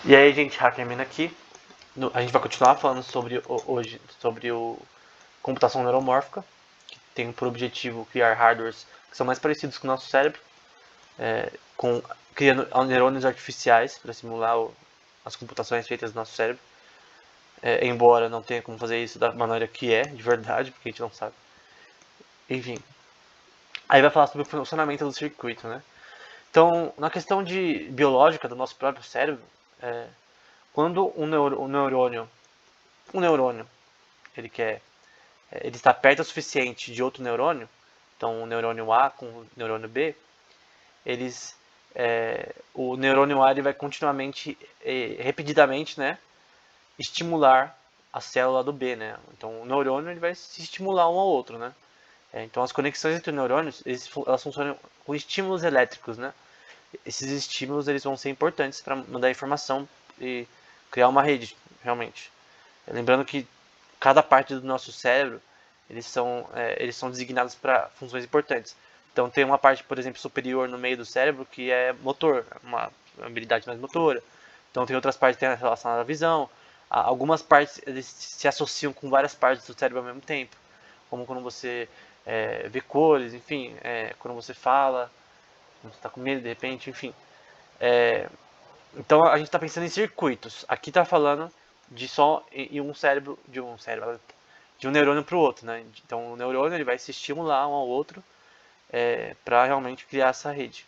E aí, gente, Hackerman aqui. A gente vai continuar falando hoje sobre o computação neuromórfica, que tem por objetivo criar hardwares que são mais parecidos com o nosso cérebro, criando neurônios artificiais para simular as computações feitas no nosso cérebro, embora não tenha como fazer isso da maneira que é, de verdade, porque a gente não sabe. Enfim, aí vai falar sobre o funcionamento do circuito, né? Então, na questão de biológica do nosso próprio cérebro, quando um neurônio ele está perto o suficiente de outro neurônio, então o neurônio A com o neurônio B, o neurônio A ele vai continuamente, repetidamente, né, estimular a célula do B, né? Então o neurônio ele vai se estimular um ao outro, né? Então as conexões entre neurônios elas funcionam com estímulos elétricos, né? Esses estímulos eles vão ser importantes para mandar informação e criar uma rede, realmente. Lembrando que cada parte do nosso cérebro eles são designados para funções importantes. Então tem uma parte, por exemplo, superior no meio do cérebro que é motor, uma habilidade mais motora. Então tem outras partes que têm relação à visão. Algumas partes eles se associam com várias partes do cérebro ao mesmo tempo, como quando você vê cores, enfim, quando você fala, quando você está com medo de repente, enfim. Então a gente está pensando em circuitos. Aqui está falando de só em de um neurônio para o outro, né? Então o neurônio ele vai se estimular um ao outro para realmente criar essa rede.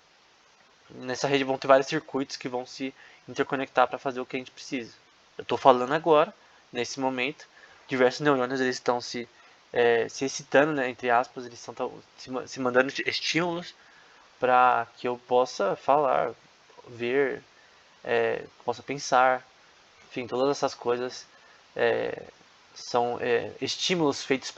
Nessa rede vão ter vários circuitos que vão se interconectar para fazer o que a gente precisa. Eu estou falando agora, nesse momento, diversos neurônios eles estão se excitando, né, entre aspas, eles estão se mandando estímulos para que eu possa falar, ver, possa pensar, enfim, todas essas coisas são estímulos feitos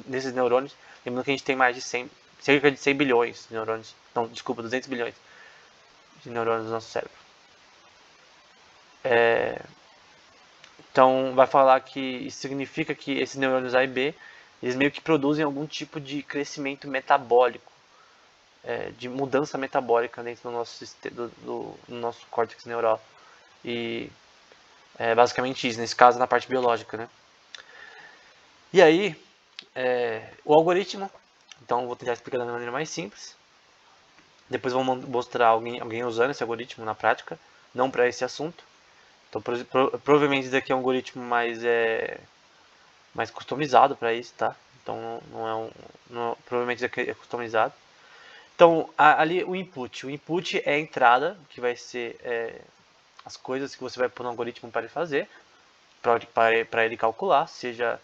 nesses neurônios. Lembrando que a gente tem mais de cerca de 100 bilhões de neurônios, não, desculpa, 200 bilhões de neurônios no nosso cérebro. Então vai falar que isso significa que esses neurônios A e B, eles meio que produzem algum tipo de crescimento metabólico, de mudança metabólica dentro do nosso, do nosso córtex neural. E é basicamente isso, nesse caso na parte biológica, né? E aí, o algoritmo, então vou tentar explicar da maneira mais simples. Depois vou mostrar alguém usando esse algoritmo na prática, não para esse assunto. Então provavelmente esse daqui é um algoritmo mais customizado para isso, tá? Então provavelmente esse daqui é customizado. Então ali o input é a entrada, que vai ser as coisas que você vai pôr no algoritmo para ele fazer, para ele calcular, seja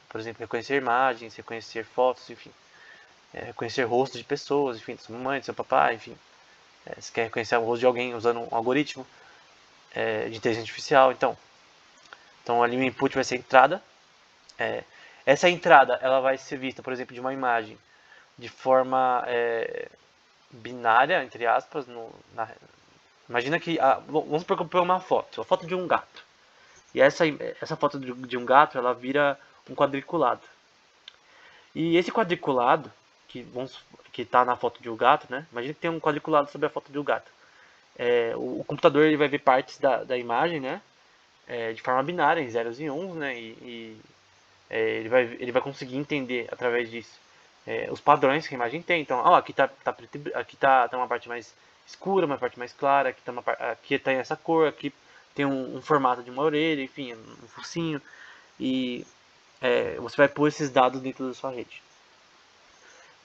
por exemplo, reconhecer imagens, reconhecer fotos, enfim, reconhecer rostos de pessoas, enfim, da sua mamãe, do seu papai, enfim. Você quer reconhecer o rosto de alguém usando um algoritmo de inteligência artificial, então ali o input vai ser a entrada. Essa entrada ela vai ser vista, por exemplo, de uma imagem de forma binária, entre aspas. Imagina que, vamos supor que eu ponho uma foto de um gato. E essa foto de um gato, ela vira um quadriculado. E esse quadriculado, que está na foto de um gato, né? Imagina que tem um quadriculado sobre a foto de um gato. O computador ele vai ver partes da imagem, né? De forma binária, em zeros e uns, né? Ele vai conseguir entender através disso os padrões que a imagem tem. Então, aqui tá uma parte mais escura, uma parte mais clara, aqui tem essa cor, aqui tem um formato de uma orelha, enfim, um focinho. E você vai pôr esses dados dentro da sua rede.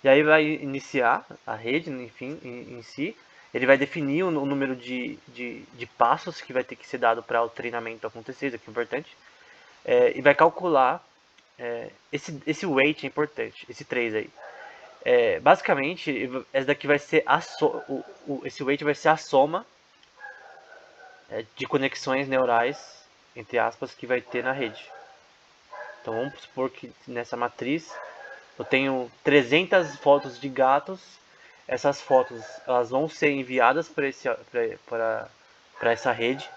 E aí vai iniciar a rede, enfim, em si. Ele vai definir o número de passos que vai ter que ser dado para o treinamento acontecer, isso aqui é importante. E vai calcular. Esse weight é importante, esse 3 aí. Basicamente, esse daqui vai ser esse weight vai ser a soma de conexões neurais, entre aspas, que vai ter na rede. Então vamos supor que nessa matriz eu tenho 300 fotos de gatos. Essas fotos elas vão ser enviadas para essa rede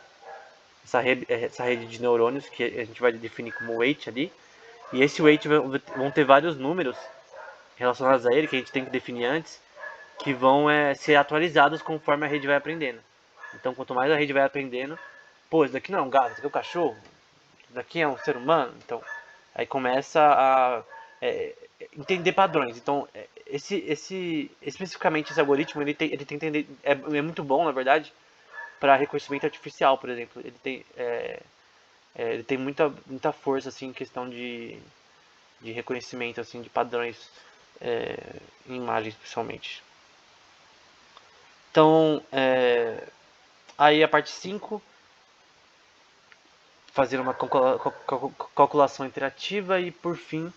de neurônios que a gente vai definir como weight ali. E esse weight vão ter vários números relacionados a ele que a gente tem que definir antes, que vão ser atualizados conforme a rede vai aprendendo. Então, quanto mais a rede vai aprendendo, pô, isso daqui não é um gato, isso daqui é um cachorro, isso daqui é um ser humano. Então, aí começa a entender padrões. Então, especificamente esse algoritmo, ele tem entender, é muito bom, na verdade, para reconhecimento artificial, por exemplo. Ele tem muita força assim, em questão de reconhecimento assim, de padrões em imagens, principalmente. Então, aí a parte 5, fazer uma calculação interativa e, por fim,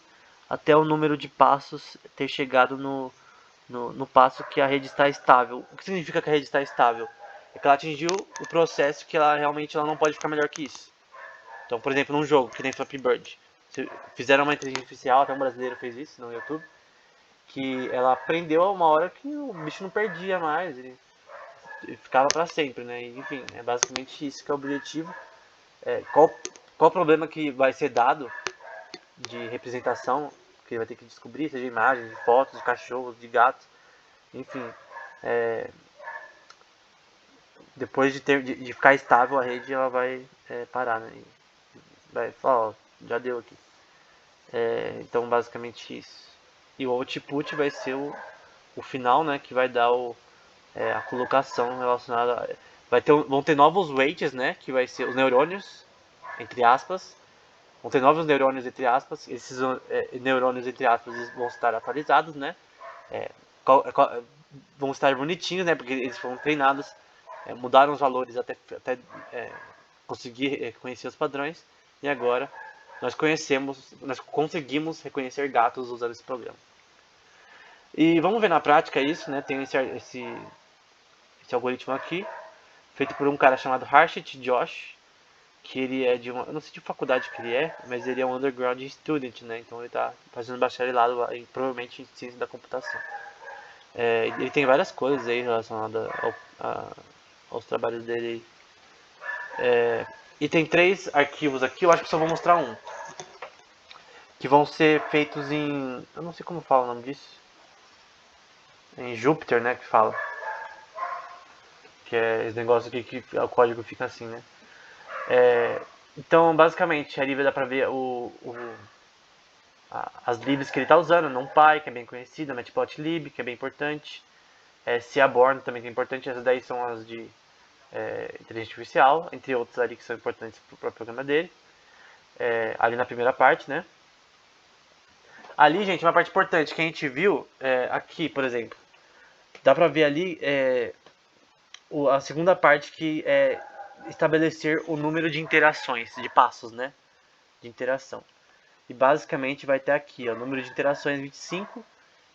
até o número de passos ter chegado no passo que a rede está estável. O que significa que a rede está estável? É que ela atingiu o processo que ela realmente não pode ficar melhor que isso. Então, por exemplo, num jogo que nem Flappy Bird, fizeram uma inteligência artificial, até um brasileiro fez isso no YouTube, que ela aprendeu a uma hora que o bicho não perdia mais, ele ficava para sempre, né? Enfim, é basicamente isso que é o objetivo. Qual o problema que vai ser dado de representação, que ele vai ter que descobrir, seja imagens, de fotos, de cachorros, de gatos, enfim. Depois de ficar estável a rede, ela vai parar, né? Vai falar, ó, já deu aqui. Então, basicamente isso. E o output vai ser o final, né? Que vai dar a colocação relacionada. Vão ter novos weights, né? Que vai ser os neurônios, entre aspas. Vão ter novos neurônios, entre aspas. Esses neurônios, entre aspas, eles vão estar atualizados, né? Vão estar bonitinhos, né? Porque eles foram treinados, mudaram os valores até conseguir reconhecer os padrões. E agora nós conseguimos reconhecer gatos usando esse programa. E vamos ver na prática isso, né? Tem esse algoritmo aqui, feito por um cara chamado Harshit Josh, que ele é de uma, eu não sei de faculdade que ele é, mas ele é um underground student, né? Então ele está fazendo bacharelado provavelmente em ciência da computação. Ele tem várias coisas aí relacionadas aos trabalhos dele. E tem 3 arquivos aqui, eu acho que só vou mostrar um. Que vão ser feitos em, eu não sei como fala o nome disso. Em Jupyter, né, que fala. Que é esse negócio aqui que o código fica assim, né. Então, basicamente, ali vai dar pra ver as libs que ele está usando, NumPy, que é bem conhecida, Matplotlib, que é bem importante, Seaborn também que é importante, essas daí são as de inteligência artificial, entre outras ali que são importantes para o programa dele, ali na primeira parte, né. Ali, gente, uma parte importante que a gente viu, aqui, por exemplo, dá pra ver ali a segunda parte que é estabelecer o número de interações, de passos, né, de interação. E basicamente vai ter aqui, ó, número de interações 25,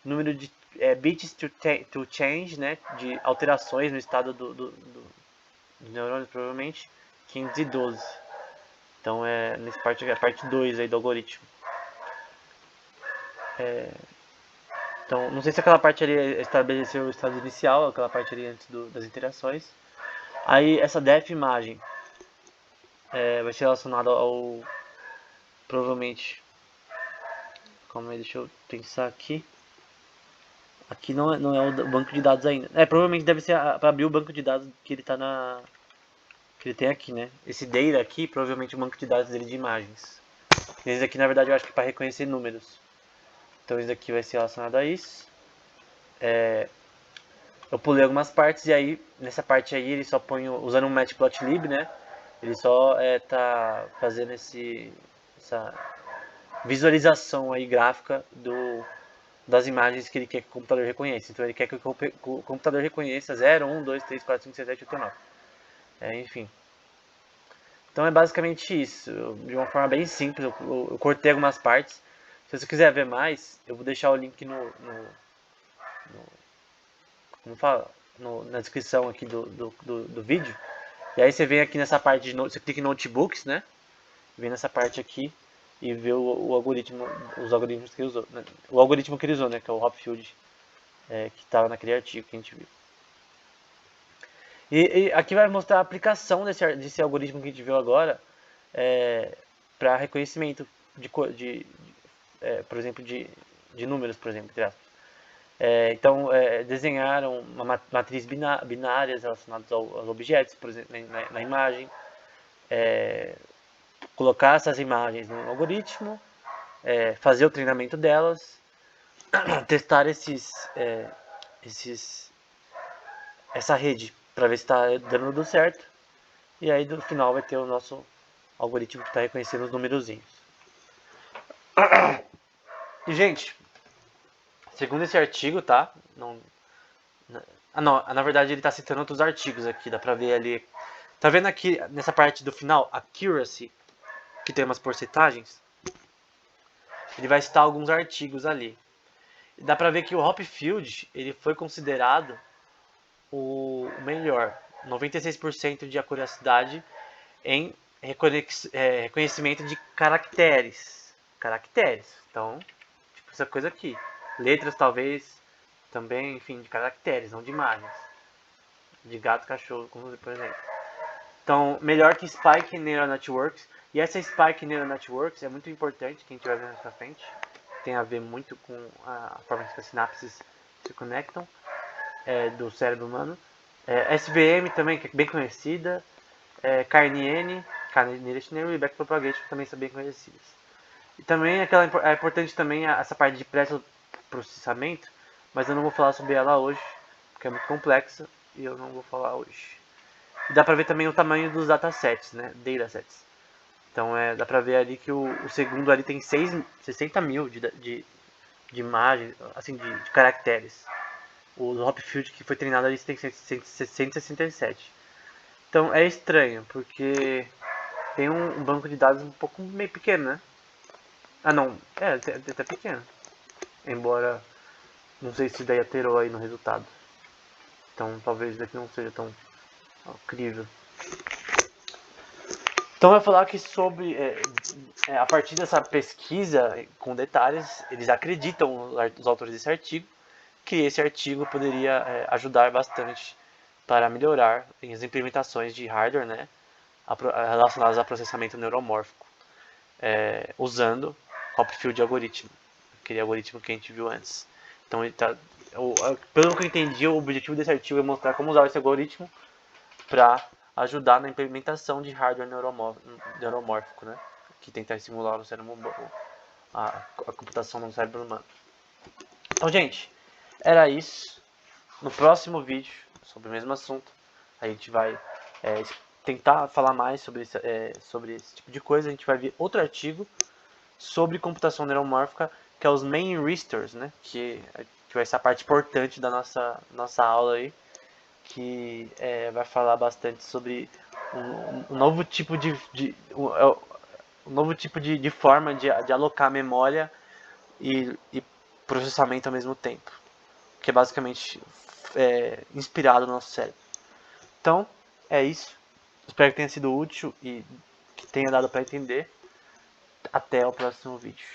número de bits to change, né, de alterações no estado do neurônio, provavelmente, 512. Então nessa parte, a parte 2 aí do algoritmo. Então, não sei se aquela parte ali estabeleceu o estado inicial, aquela parte ali antes das interações. Aí essa def imagem vai ser relacionada ao, provavelmente, calma aí, deixa eu pensar aqui. Aqui não é o banco de dados ainda. Provavelmente deve ser para abrir o banco de dados que ele que ele tem aqui, né? Esse data aqui, provavelmente o banco de dados dele de imagens. Esse aqui, na verdade, eu acho que é para reconhecer números. Então esse aqui vai ser relacionado a isso. Eu pulei algumas partes e aí, nessa parte aí, ele só põe, usando um Matplotlib, né? Ele só tá fazendo essa visualização aí gráfica das imagens que ele quer que o computador reconheça. Então ele quer que o computador reconheça 0, 1, 2, 3, 4, 5, 6, 7, 8, 9. Enfim. Então é basicamente isso. De uma forma bem simples, eu cortei algumas partes. Se você quiser ver mais, eu vou deixar o link na descrição aqui do vídeo. E aí você vem aqui nessa parte, você clica em notebooks, né? Vem nessa parte aqui e vê o algoritmo, os algoritmos que ele usou. Né? O algoritmo que ele usou, né? Que é o Hopfield, que estava naquele artigo que a gente viu. E aqui vai mostrar a aplicação desse algoritmo que a gente viu agora para reconhecimento por exemplo, de números, por exemplo, entre aspas. Então, desenharam uma matriz binárias relacionadas aos objetos, por exemplo, na imagem. Colocar essas imagens no algoritmo, fazer o treinamento delas, testar essa rede para ver se está dando tudo certo. E aí no final vai ter o nosso algoritmo que está reconhecendo os numerozinhos. E gente, segundo esse artigo, tá? Na verdade ele está citando outros artigos aqui, dá pra ver ali. Tá vendo aqui nessa parte do final, accuracy, que tem umas porcentagens? Ele vai citar alguns artigos ali. E dá pra ver que o Hopfield, ele foi considerado o melhor, 96% de acuracidade em reconhecimento de caracteres. Então, tipo essa coisa aqui. Letras talvez também, enfim, de caracteres, não de imagens. De gato, cachorro, como por exemplo. Então, melhor que Spike Neural Networks. E essa Spike Neural Networks é muito importante, quem estiver vendo essa frente. Tem a ver muito com a forma que as sinapses se conectam do cérebro humano. SVM também, que é bem conhecida. KNN, Knight Neural e Backpropagation, que também são bem conhecidas. E também é importante também essa parte de pré-processamento, mas eu não vou falar sobre ela hoje, porque é muito complexa e eu não vou falar hoje. E dá pra ver também o tamanho dos datasets, né? Datasets. Então dá pra ver ali que o segundo ali tem 60 mil de imagens, assim, de caracteres. O Hopfield que foi treinado ali tem 167. Então é estranho, porque tem um banco de dados um pouco meio pequeno, né? Ah não, até pequeno. Embora não sei se daí alterou aí no resultado. Então talvez daqui não seja tão incrível. Então vai falar que sobre a partir dessa pesquisa com detalhes, eles acreditam, os autores desse artigo, que esse artigo poderia ajudar bastante para melhorar as implementações de hardware, né, relacionadas a processamento neuromórfico, usando Hopfield algoritmo, aquele algoritmo que a gente viu antes. Então ele pelo que eu entendi, o objetivo desse artigo é mostrar como usar esse algoritmo para ajudar na implementação de hardware neuromórfico, né? Que tenta simular o cérebro a computação no cérebro humano. Então, gente, era isso. No próximo vídeo, sobre o mesmo assunto, a gente vai tentar falar mais sobre esse tipo de coisa. A gente vai ver outro artigo sobre computação neuromórfica, que é os main registers, né? Que vai ser a parte importante da nossa aula aí, que vai falar bastante sobre um novo tipo de forma de alocar memória e processamento ao mesmo tempo, que é basicamente inspirado no nosso cérebro. Então, é isso. Espero que tenha sido útil e que tenha dado para entender. Até o próximo vídeo.